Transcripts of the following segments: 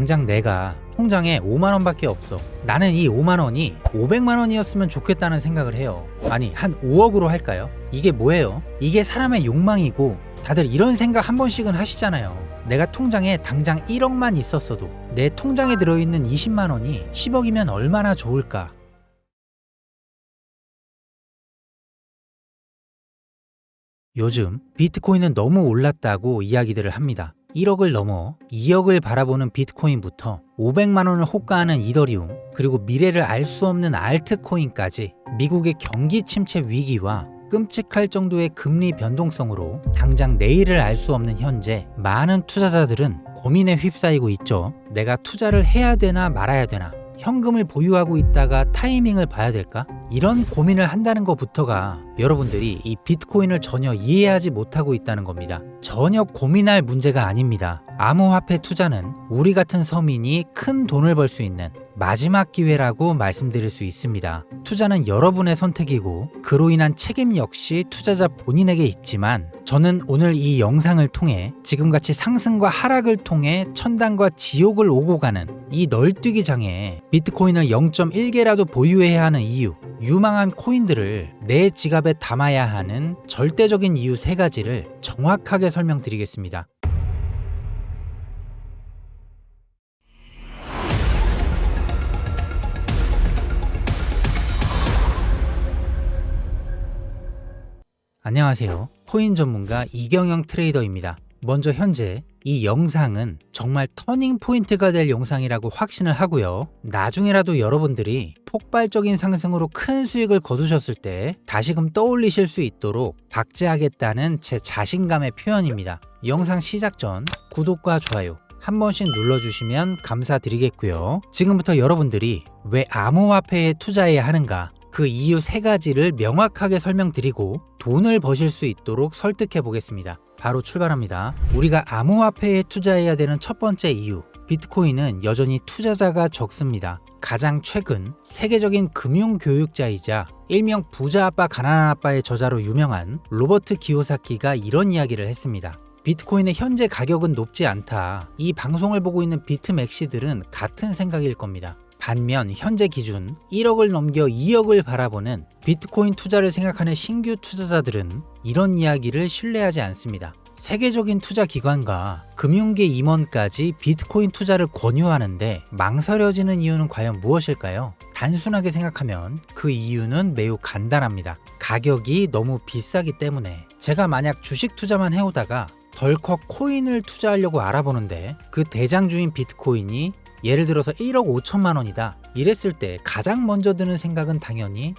당장 내가 통장에 5만 원밖에 없어. 나는 이 5만 원이 500만 원이었으면 좋겠다는 생각을 해요. 아니, 한 5억으로 할까요? 이게 뭐예요? 이게 사람의 욕망이고 다들 이런 생각 한 번씩은 하시잖아요. 내가 통장에 당장 1억만 있었어도 내 통장에 들어있는 20만 원이 10억이면 얼마나 좋을까? 요즘 비트코인은 너무 올랐다고 이야기들을 합니다. 1억을 넘어 2억을 바라보는 비트코인부터 500만 원을 호가하는 이더리움, 그리고 미래를 알 수 없는 알트코인까지 미국의 경기 침체 위기와 끔찍할 정도의 금리 변동성으로 당장 내일을 알 수 없는 현재, 많은 투자자들은 고민에 휩싸이고 있죠. 내가 투자를 해야 되나 말아야 되나? 현금을 보유하고 있다가 타이밍을 봐야 될까? 이런 고민을 한다는 것부터가 여러분들이 이 비트코인을 전혀 이해하지 못하고 있다는 겁니다. 전혀 고민할 문제가 아닙니다. 암호화폐 투자는 우리 같은 서민이 큰 돈을 벌 수 있는 마지막 기회라고 말씀드릴 수 있습니다. 투자는 여러분의 선택이고 그로 인한 책임 역시 투자자 본인에게 있지만, 저는 오늘 이 영상을 통해 지금같이 상승과 하락을 통해 천당과 지옥을 오고 가는 이 널뛰기 장에 비트코인을 0.1개라도 보유해야 하는 이유, 유망한 코인들을 내 지갑에 담아야 하는 절대적인 이유 3가지를 정확하게 설명드리겠습니다. 안녕하세요. 코인 전문가 이경영 트레이더입니다. 먼저 현재 이 영상은 정말 터닝 포인트가 될 영상이라고 확신을 하고요. 나중에라도 여러분들이 폭발적인 상승으로 큰 수익을 거두셨을 때 다시금 떠올리실 수 있도록 박제하겠다는 제 자신감의 표현입니다. 영상 시작 전 구독과 좋아요 한 번씩 눌러주시면 감사드리겠고요. 지금부터 여러분들이 왜 암호화폐에 투자해야 하는가, 그 이유 3가지를 명확하게 설명드리고 돈을 버실 수 있도록 설득해 보겠습니다. 바로 출발합니다. 우리가 암호화폐에 투자해야 되는 첫 번째 이유, 비트코인은 여전히 투자자가 적습니다. 가장 최근 세계적인 금융교육자이자 일명 부자 아빠 가난한 아빠의 저자로 유명한 로버트 기요사키가 이런 이야기를 했습니다. 비트코인의 현재 가격은 높지 않다. 이 방송을 보고 있는 비트맥시들은 같은 생각일 겁니다. 반면 현재 기준 1억을 넘겨 2억을 바라보는 비트코인 투자를 생각하는 신규 투자자들은 이런 이야기를 신뢰하지 않습니다. 세계적인 투자 기관과 금융계 임원까지 비트코인 투자를 권유하는데 망설여지는 이유는 과연 무엇일까요? 단순하게 생각하면 그 이유는 매우 간단합니다. 가격이 너무 비싸기 때문에. 제가 만약 주식 투자만 해오다가 덜컥 코인을 투자하려고 알아보는데 그 대장주인 비트코인이 예를 들어서 1억 5천만 원이다 이랬을 때 가장 먼저 드는 생각은 당연히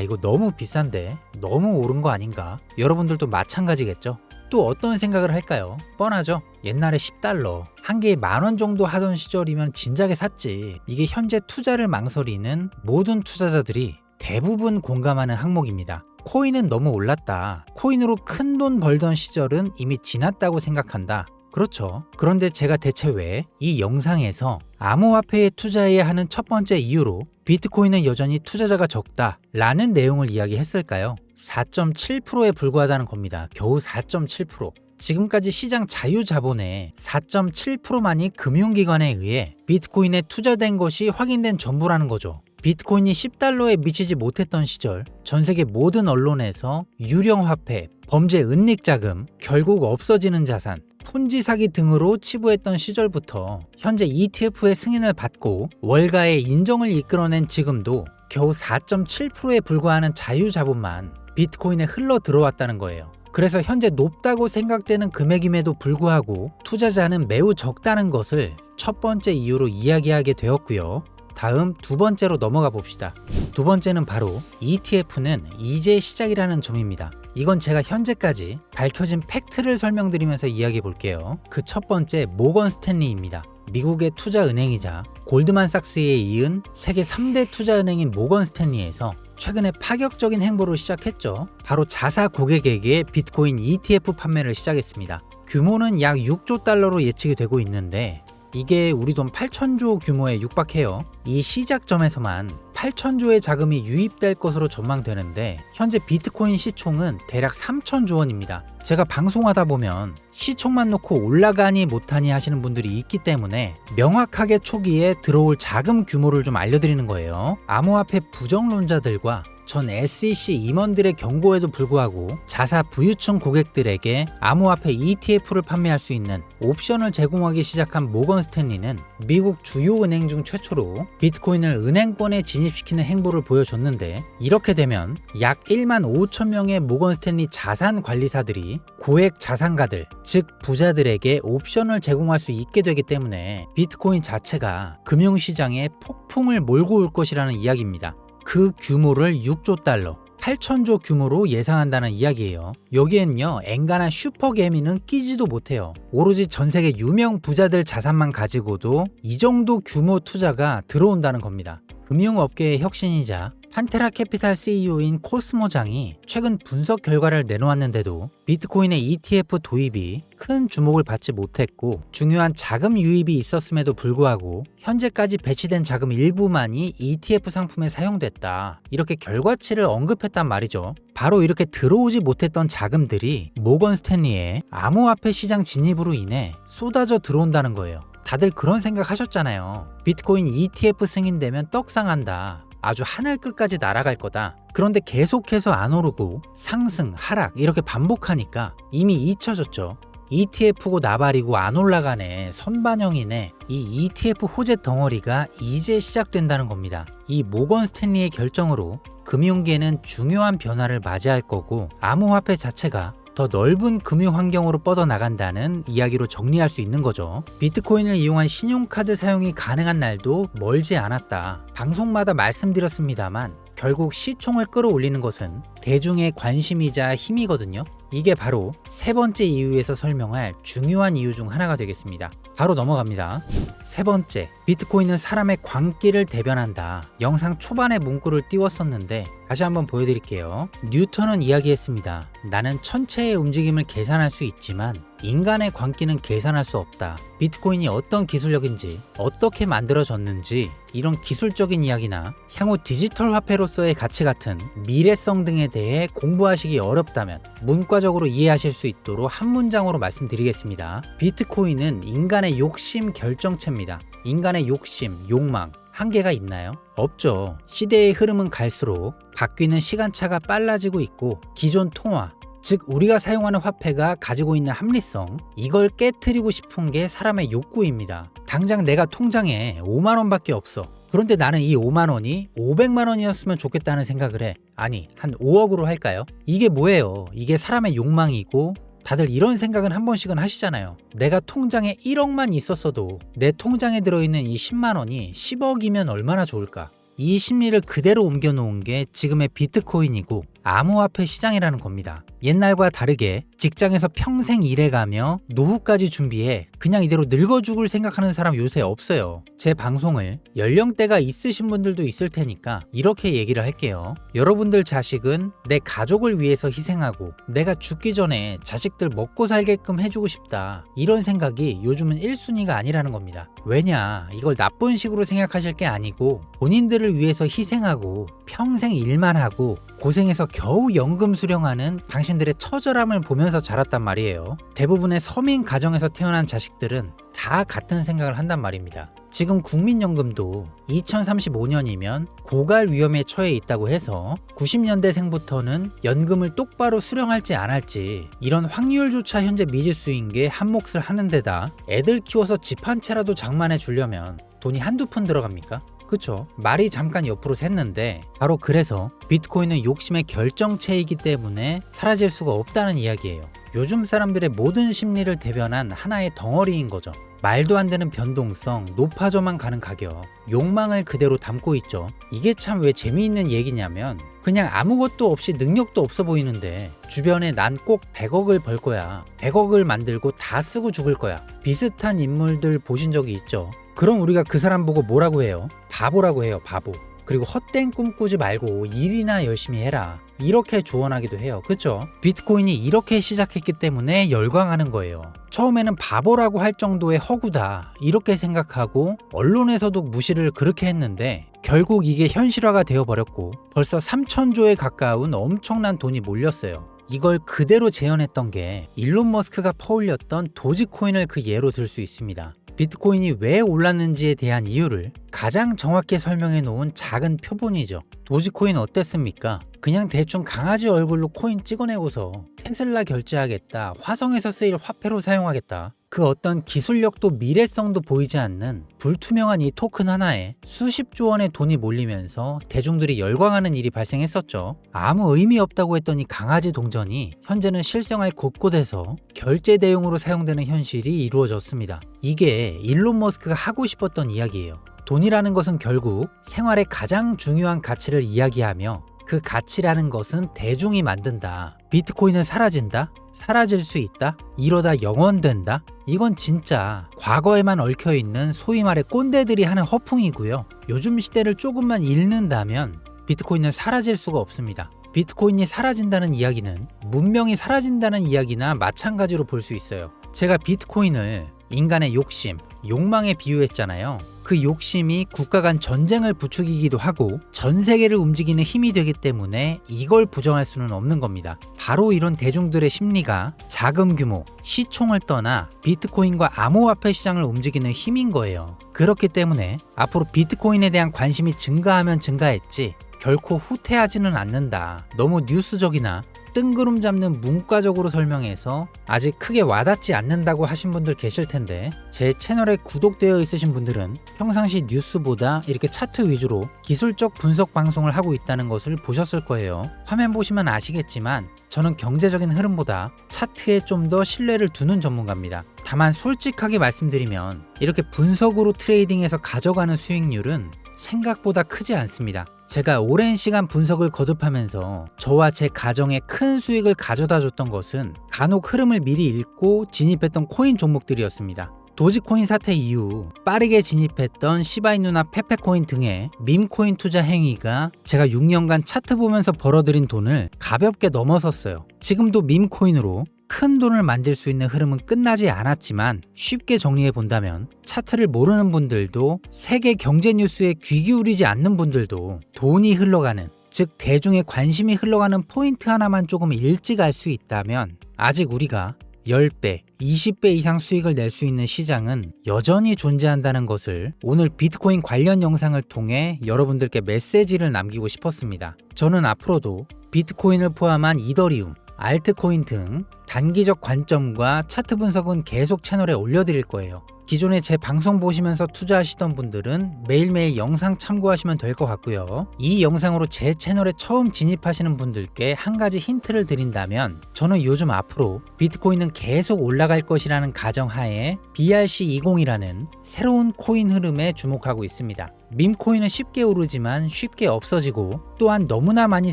이거 너무 비싼데 너무 오른 거 아닌가? 여러분들도 마찬가지겠죠? 또 어떤 생각을 할까요? 뻔하죠? 옛날에 10달러 한 개에 10,000원 정도 하던 시절이면 진작에 샀지. 이게 현재 투자를 망설이는 모든 투자자들이 대부분 공감하는 항목입니다. 코인은 너무 올랐다. 코인으로 큰 돈 벌던 시절은 이미 지났다고 생각한다. 그렇죠. 그런데 제가 대체 왜 이 영상에서 암호화폐에 투자해야 하는 첫 번째 이유로 비트코인은 여전히 투자자가 적다 라는 내용을 이야기했을까요? 4.7%에 불과하다는 겁니다. 겨우 4.7%. 지금까지 시장 자유자본의 4.7%만이 금융기관에 의해 비트코인에 투자된 것이 확인된 전부라는 거죠. 비트코인이 10달러에 미치지 못했던 시절 전 세계 모든 언론에서 유령화폐, 범죄 은닉자금, 결국 없어지는 자산, 폰지 사기 등으로 치부했던 시절부터 현재 ETF의 승인을 받고 월가의 인정을 이끌어낸 지금도 겨우 4.7%에 불과하는 자유자본만 비트코인에 흘러 들어왔다는 거예요. 그래서 현재 높다고 생각되는 금액임에도 불구하고 투자자는 매우 적다는 것을 첫 번째 이유로 이야기하게 되었고요. 다음 두 번째로 넘어가 봅시다. 두 번째는 바로 ETF는 이제 시작이라는 점입니다. 이건 제가 현재까지 밝혀진 팩트를 설명드리면서 이야기해 볼게요. 그 첫 번째, 모건 스탠리입니다. 미국의 투자은행이자 골드만삭스에 이은 세계 3대 투자은행인 모건 스탠리에서 최근에 파격적인 행보를 시작했죠. 바로 자사 고객에게 비트코인 ETF 판매를 시작했습니다. 규모는 약 6조 달러로 예측이 되고 있는데 이게 우리 돈 8천조 규모에 육박해요. 이 시작점에서만 8천조의 자금이 유입될 것으로 전망되는데 현재 비트코인 시총은 대략 3천조 원입니다. 제가 방송하다 보면 시총만 놓고 올라가니 못하니 하시는 분들이 있기 때문에 명확하게 초기에 들어올 자금 규모를 좀 알려드리는 거예요. 암호화폐 부정론자들과 전 SEC 임원들의 경고에도 불구하고 자사 부유층 고객들에게 암호화폐 ETF를 판매할 수 있는 옵션을 제공하기 시작한 모건 스탠리는 미국 주요 은행 중 최초로 비트코인을 은행권에 진입시키는 행보를 보여줬는데, 이렇게 되면 약 1만 5천 명의 모건 스탠리 자산 관리사들이 고액 자산가들, 즉 부자들에게 옵션을 제공할 수 있게 되기 때문에 비트코인 자체가 금융시장에 폭풍을 몰고 올 것이라는 이야기입니다. 그 규모를 6조 달러, 8천조 규모로 예상한다는 이야기예요. 여기엔요, 엔간한 슈퍼개미는 끼지도 못해요. 오로지 전세계 유명 부자들 자산만 가지고도 이 정도 규모 투자가 들어온다는 겁니다. 금융업계의 혁신이자 판테라 캐피탈 CEO인 코스모 장이 최근 분석 결과를 내놓았는데도 비트코인의 ETF 도입이 큰 주목을 받지 못했고, 중요한 자금 유입이 있었음에도 불구하고 현재까지 배치된 자금 일부만이 ETF 상품에 사용됐다, 이렇게 결과치를 언급했단 말이죠. 바로 이렇게 들어오지 못했던 자금들이 모건 스탠리의 암호화폐 시장 진입으로 인해 쏟아져 들어온다는 거예요. 다들 그런 생각 하셨잖아요. 비트코인 ETF 승인되면 떡상한다, 아주 하늘 끝까지 날아갈 거다. 그런데 계속해서 안 오르고 상승, 하락 이렇게 반복하니까 이미 잊혀졌죠. ETF고 나발이고 안 올라가네, 선반영이네, 이 ETF 호재 덩어리가 이제 시작된다는 겁니다. 이 모건 스탠리의 결정으로 금융계는 중요한 변화를 맞이할 거고, 암호화폐 자체가 더 넓은 금융 환경으로 뻗어나간다는 이야기로 정리할 수 있는 거죠. 비트코인을 이용한 신용카드 사용이 가능한 날도 멀지 않았다. 방송마다 말씀드렸습니다만 결국 시총을 끌어올리는 것은 대중의 관심이자 힘이거든요. 이게 바로 세 번째 이유에서 설명할 중요한 이유 중 하나가 되겠습니다. 바로 넘어갑니다. 세 번째, 비트코인은 사람의 광기를 대변한다. 영상 초반에 문구를 띄웠었는데 다시 한번 보여드릴게요. 뉴턴은 이야기했습니다. 나는 천체의 움직임을 계산할 수 있지만 인간의 광기는 계산할 수 없다. 비트코인이 어떤 기술력인지, 어떻게 만들어졌는지, 이런 기술적인 이야기나 향후 디지털 화폐로서의 가치 같은 미래성 등에 대해 공부하시기 어렵다면 문과적으로 이해하실 수 있도록 한 문장으로 말씀드리겠습니다. 비트코인은 인간의 욕심 결정체입니다. 인간의 욕심, 욕망, 한계가 있나요? 없죠. 시대의 흐름은 갈수록 바뀌는 시간차가 빨라지고 있고, 기존 통화, 즉 우리가 사용하는 화폐가 가지고 있는 합리성, 이걸 깨트리고 싶은 게 사람의 욕구입니다. 당장 내가 통장에 5만 원밖에 없어. 그런데 나는 이 5만 원이 500만 원이었으면 좋겠다는 생각을 해. 아니, 한 5억으로 할까요? 이게 뭐예요? 이게 사람의 욕망이고, 다들 이런 생각은 한 번씩은 하시잖아요. 내가 통장에 1억만 있었어도 내 통장에 들어있는 이 10만 원이 10억이면 얼마나 좋을까? 이 심리를 그대로 옮겨놓은 게 지금의 비트코인이고 암호화폐 시장이라는 겁니다. 옛날과 다르게 직장에서 평생 일해가며 노후까지 준비해 그냥 이대로 늙어 죽을 생각하는 사람 요새 없어요. 제 방송을 연령대가 있으신 분들도 있을 테니까 이렇게 얘기를 할게요. 여러분들 자식은 내 가족을 위해서 희생하고 내가 죽기 전에 자식들 먹고 살게끔 해주고 싶다, 이런 생각이 요즘은 1순위가 아니라는 겁니다. 왜냐, 이걸 나쁜 식으로 생각하실 게 아니고 본인들을 위해서 희생하고 평생 일만 하고 고생해서 겨우 연금 수령하는 당신들의 처절함을 보면서 자랐단 말이에요. 대부분의 서민 가정에서 태어난 자식들은 다 같은 생각을 한단 말입니다. 지금 국민연금도 2035년이면 고갈 위험에 처해 있다고 해서 90년대생부터는 연금을 똑바로 수령할지 안 할지 이런 확률조차 현재 미지수인 게 한몫을 하는 데다 애들 키워서 집 한 채라도 장만해 주려면 돈이 한두 푼 들어갑니까? 그쵸? 말이 잠깐 옆으로 샜는데 바로 그래서 비트코인은 욕심의 결정체이기 때문에 사라질 수가 없다는 이야기예요. 요즘 사람들의 모든 심리를 대변한 하나의 덩어리인 거죠. 말도 안 되는 변동성, 높아져만 가는 가격, 욕망을 그대로 담고 있죠. 이게 참 왜 재미있는 얘기냐면 그냥 아무것도 없이 능력도 없어 보이는데 주변에 난 꼭 100억을 벌 거야, 100억을 만들고 다 쓰고 죽을 거야, 비슷한 인물들 보신 적이 있죠. 그럼 우리가 그 사람 보고 뭐라고 해요? 바보라고 해요, 바보. 그리고 헛된 꿈 꾸지 말고 일이나 열심히 해라. 이렇게 조언하기도 해요. 그쵸? 비트코인이 이렇게 시작했기 때문에 열광하는 거예요. 처음에는 바보라고 할 정도의 허구다 이렇게 생각하고 언론에서도 무시를 그렇게 했는데 결국 이게 현실화가 되어버렸고 벌써 3,000조에 가까운 엄청난 돈이 몰렸어요. 이걸 그대로 재현했던 게 일론 머스크가 퍼올렸던 도지코인을 그 예로 들 수 있습니다. 비트코인이 왜 올랐는지에 대한 이유를 가장 정확히 설명해 놓은 작은 표본이죠. 도지코인 어땠습니까? 그냥 대충 강아지 얼굴로 코인 찍어내고서 테슬라 결제하겠다, 화성에서 쓰일 화폐로 사용하겠다, 그 어떤 기술력도 미래성도 보이지 않는 불투명한 이 토큰 하나에 수십조 원의 돈이 몰리면서 대중들이 열광하는 일이 발생했었죠. 아무 의미 없다고 했던 이 강아지 동전이 현재는 실생활 곳곳에서 결제 대용으로 사용되는 현실이 이루어졌습니다. 이게 일론 머스크가 하고 싶었던 이야기예요. 돈이라는 것은 결국 생활의 가장 중요한 가치를 이야기하며 그 가치라는 것은 대중이 만든다. 비트코인은 사라진다? 사라질 수 있다? 이러다 영원된다? 이건 진짜 과거에만 얽혀있는 소위 말해 꼰대들이 하는 허풍이고요. 요즘 시대를 조금만 읽는다면 비트코인은 사라질 수가 없습니다. 비트코인이 사라진다는 이야기는 문명이 사라진다는 이야기나 마찬가지로 볼 수 있어요. 제가 비트코인을 인간의 욕심, 욕망에 비유했잖아요. 그 욕심이 국가 간 전쟁을 부추기기도 하고 전 세계를 움직이는 힘이 되기 때문에 이걸 부정할 수는 없는 겁니다. 바로 이런 대중들의 심리가 자금 규모, 시총을 떠나 비트코인과 암호화폐 시장을 움직이는 힘인 거예요. 그렇기 때문에 앞으로 비트코인에 대한 관심이 증가하면 증가했지 결코 후퇴하지는 않는다. 너무 뉴스적이나 뜬구름 잡는 문과적으로 설명해서 아직 크게 와닿지 않는다고 하신 분들 계실 텐데 제 채널에 구독되어 있으신 분들은 평상시 뉴스보다 이렇게 차트 위주로 기술적 분석 방송을 하고 있다는 것을 보셨을 거예요. 화면 보시면 아시겠지만 저는 경제적인 흐름보다 차트에 좀 더 신뢰를 두는 전문가입니다. 다만 솔직하게 말씀드리면 이렇게 분석으로 트레이딩해서 가져가는 수익률은 생각보다 크지 않습니다. 제가 오랜 시간 분석을 거듭하면서 저와 제 가정에 큰 수익을 가져다 줬던 것은 간혹 흐름을 미리 읽고 진입했던 코인 종목들이었습니다. 도지코인 사태 이후 빠르게 진입했던 시바이누나 페페코인 등의 밈코인 투자 행위가 제가 6년간 차트 보면서 벌어들인 돈을 가볍게 넘어섰어요. 지금도 밈코인으로 큰 돈을 만들 수 있는 흐름은 끝나지 않았지만 쉽게 정리해 본다면 차트를 모르는 분들도 세계 경제 뉴스에 귀 기울이지 않는 분들도 돈이 흘러가는, 즉 대중의 관심이 흘러가는 포인트 하나만 조금 일찍 알 수 있다면 아직 우리가 10배, 20배 이상 수익을 낼 수 있는 시장은 여전히 존재한다는 것을 오늘 비트코인 관련 영상을 통해 여러분들께 메시지를 남기고 싶었습니다. 저는 앞으로도 비트코인을 포함한 이더리움, 알트코인 등 단기적 관점과 차트 분석은 계속 채널에 올려드릴 거예요. 기존에 제 방송 보시면서 투자하시던 분들은 매일매일 영상 참고하시면 될 것 같고요. 이 영상으로 제 채널에 처음 진입하시는 분들께 한 가지 힌트를 드린다면 저는 요즘 앞으로 비트코인은 계속 올라갈 것이라는 가정하에 BRC20이라는 새로운 코인 흐름에 주목하고 있습니다. 밈코인은 쉽게 오르지만 쉽게 없어지고 또한 너무나 많이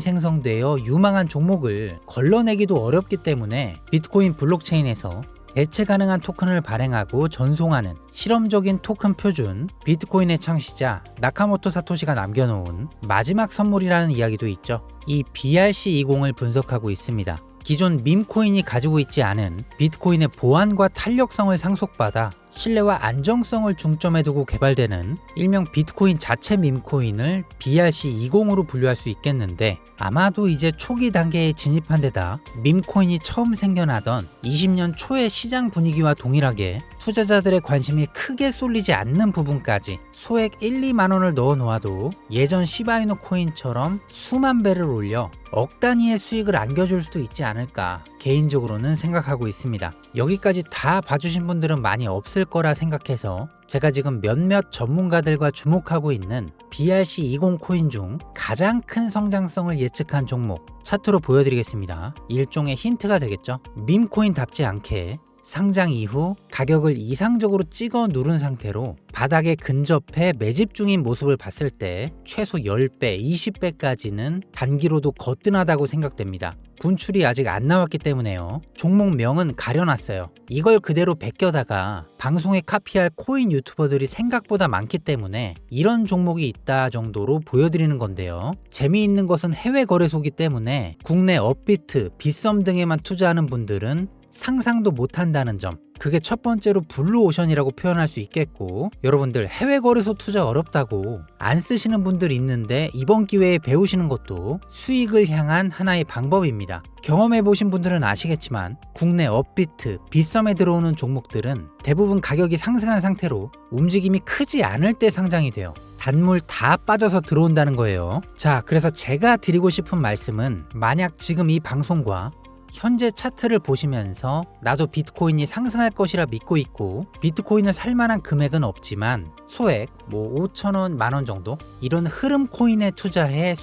생성되어 유망한 종목을 걸러내기도 어렵기 때문에 비트코인 블록체인에서 대체 가능한 토큰을 발행하고 전송하는 실험적인 토큰 표준, 비트코인의 창시자 나카모토 사토시가 남겨놓은 마지막 선물이라는 이야기도 있죠. 이 BRC20을 분석하고 있습니다. 기존 밈코인이 가지고 있지 않은 비트코인의 보안과 탄력성을 상속받아 신뢰와 안정성을 중점에 두고 개발되는 일명 비트코인 자체 밈코인을 BRC20으로 분류할 수 있겠는데 아마도 이제 초기 단계에 진입한 데다 밈코인이 처음 생겨나던 20년 초의 시장 분위기와 동일하게 투자자들의 관심이 크게 쏠리지 않는 부분까지 소액 1, 2만 원을 넣어 놓아도 예전 시바이누 코인처럼 수만 배를 올려 억 단위의 수익을 안겨줄 수도 있지 않을까 개인적으로는 생각하고 있습니다. 여기까지 다 봐주신 분들은 많이 없을 거라 생각해서 제가 지금 몇몇 전문가들과 주목하고 있는 BRC20 코인 중 가장 큰 성장성을 예측한 종목 차트로 보여드리겠습니다. 일종의 힌트가 되겠죠. 밈코인답지 않게 상장 이후 가격을 이상적으로 찍어 누른 상태로 바닥에 근접해 매집 중인 모습을 봤을 때 최소 10배, 20배까지는 단기로도 거뜬하다고 생각됩니다. 분출이 아직 안 나왔기 때문에요. 종목명은 가려놨어요. 이걸 그대로 베껴다가 방송에 카피할 코인 유튜버들이 생각보다 많기 때문에 이런 종목이 있다 정도로 보여드리는 건데요. 재미있는 것은 해외 거래소이기 때문에 국내 업비트, 빗썸 등에만 투자하는 분들은 상상도 못한다는 점, 그게 첫 번째로 블루오션이라고 표현할 수 있겠고, 여러분들 해외 거래소 투자 어렵다고 안 쓰시는 분들이 있는데 이번 기회에 배우시는 것도 수익을 향한 하나의 방법입니다. 경험해 보신 분들은 아시겠지만 국내 업비트, 빗썸에 들어오는 종목들은 대부분 가격이 상승한 상태로 움직임이 크지 않을 때 상장이 돼요. 단물 다 빠져서 들어온다는 거예요. 자, 그래서 제가 드리고 싶은 말씀은, 만약 지금 이 방송과 현재 차트를 보시면서 나도 비트코인이 상승할 것이라 믿고 있고 비트코인을 살 만한 금액은 없지만 소액 5,000원, 만원 정도 이런 흐름 코인에 투자해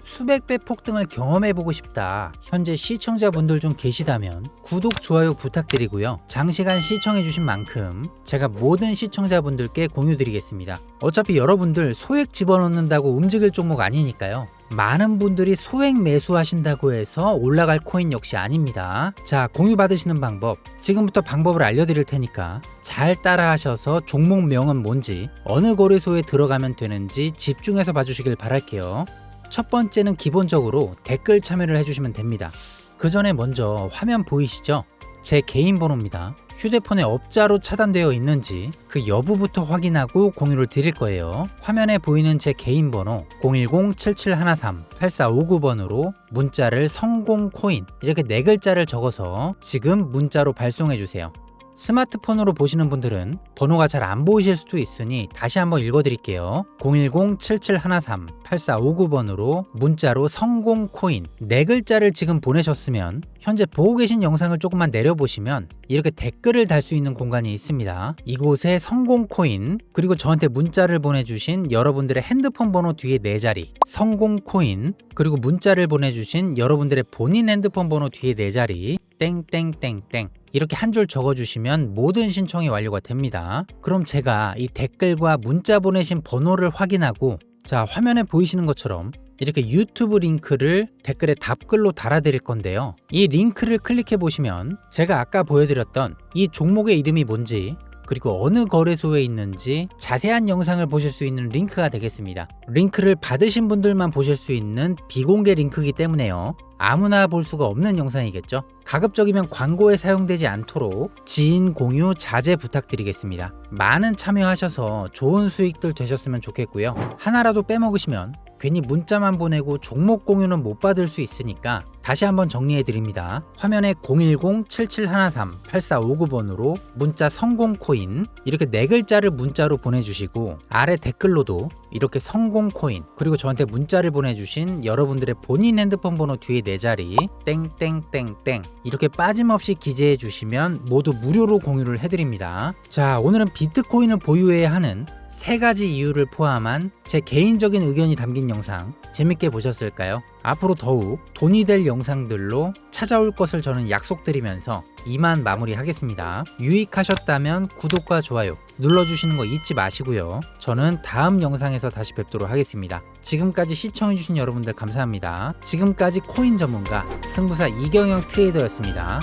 수백 배 폭등을 경험해보고 싶다. 현재 시청자분들 중 계시다면 구독, 좋아요 부탁드리고요. 장시간 시청해주신 만큼 제가 모든 시청자분들께 공유드리겠습니다. 어차피 여러분들 소액 집어넣는다고 움직일 종목 아니니까요. 많은 분들이 소액 매수하신다고 해서 올라갈 코인 역시 아닙니다. 자, 공유 받으시는 방법, 지금부터 방법을 알려드릴 테니까 잘 따라하셔서 종목명은 뭔지, 어느 거래소에 들어가면 되는지 집중해서 봐주시길 바랄게요. 첫 번째는 기본적으로 댓글 참여를 해주시면 됩니다. 그 전에 먼저 화면 보이시죠? 제 개인 번호입니다. 휴대폰에 업자로 차단되어 있는지 그 여부부터 확인하고 공유를 드릴 거예요. 화면에 보이는 제 개인 번호 010-7713-8459번으로 문자를 성공코인 이렇게 4글자를 적어서 지금 문자로 발송해 주세요. 스마트폰으로 보시는 분들은 번호가 잘 안 보이실 수도 있으니 다시 한번 읽어드릴게요. 010-7713-8459번으로 문자로 성공코인 4글자를 지금 보내셨으면 현재 보고 계신 영상을 조금만 내려보시면 이렇게 댓글을 달 수 있는 공간이 있습니다. 이곳에 성공코인, 그리고 저한테 문자를 보내주신 여러분들의 핸드폰 번호 뒤에 4자리 성공코인, 그리고 문자를 보내주신 여러분들의 본인 핸드폰 번호 뒤에 4자리 땡땡땡땡 이렇게 한 줄 적어주시면 모든 신청이 완료가 됩니다. 그럼 제가 이 댓글과 문자 보내신 번호를 확인하고, 자, 화면에 보이시는 것처럼 이렇게 유튜브 링크를 댓글에 답글로 달아드릴 건데요. 이 링크를 클릭해 보시면 제가 아까 보여드렸던 이 종목의 이름이 뭔지, 그리고 어느 거래소에 있는지 자세한 영상을 보실 수 있는 링크가 되겠습니다. 링크를 받으신 분들만 보실 수 있는 비공개 링크이기 때문에요. 아무나 볼 수가 없는 영상이겠죠. 가급적이면 광고에 사용되지 않도록 지인 공유 자제 부탁드리겠습니다. 많은 참여하셔서 좋은 수익들 되셨으면 좋겠고요. 하나라도 빼먹으시면 괜히 문자만 보내고 종목 공유는 못 받을 수 있으니까 다시 한번 정리해 드립니다. 화면에 010-7713-8459번으로 문자 성공코인 이렇게 4글자를 문자로 보내주시고, 아래 댓글로도 이렇게 성공코인, 그리고 저한테 문자를 보내주신 여러분들의 본인 핸드폰 번호 뒤에 4자리 땡땡땡땡 이렇게 빠짐없이 기재해 주시면 모두 무료로 공유를 해드립니다. 자, 오늘은 비트코인을 보유해야 하는 3가지 이유를 포함한 제 개인적인 의견이 담긴 영상 재밌게 보셨을까요? 앞으로 더욱 돈이 될 영상들로 찾아올 것을 저는 약속드리면서 이만 마무리하겠습니다. 유익하셨다면 구독과 좋아요 눌러주시는 거 잊지 마시고요. 저는 다음 영상에서 다시 뵙도록 하겠습니다. 지금까지 시청해주신 여러분들 감사합니다. 지금까지 코인 전문가 승부사 이경영 트레이더였습니다.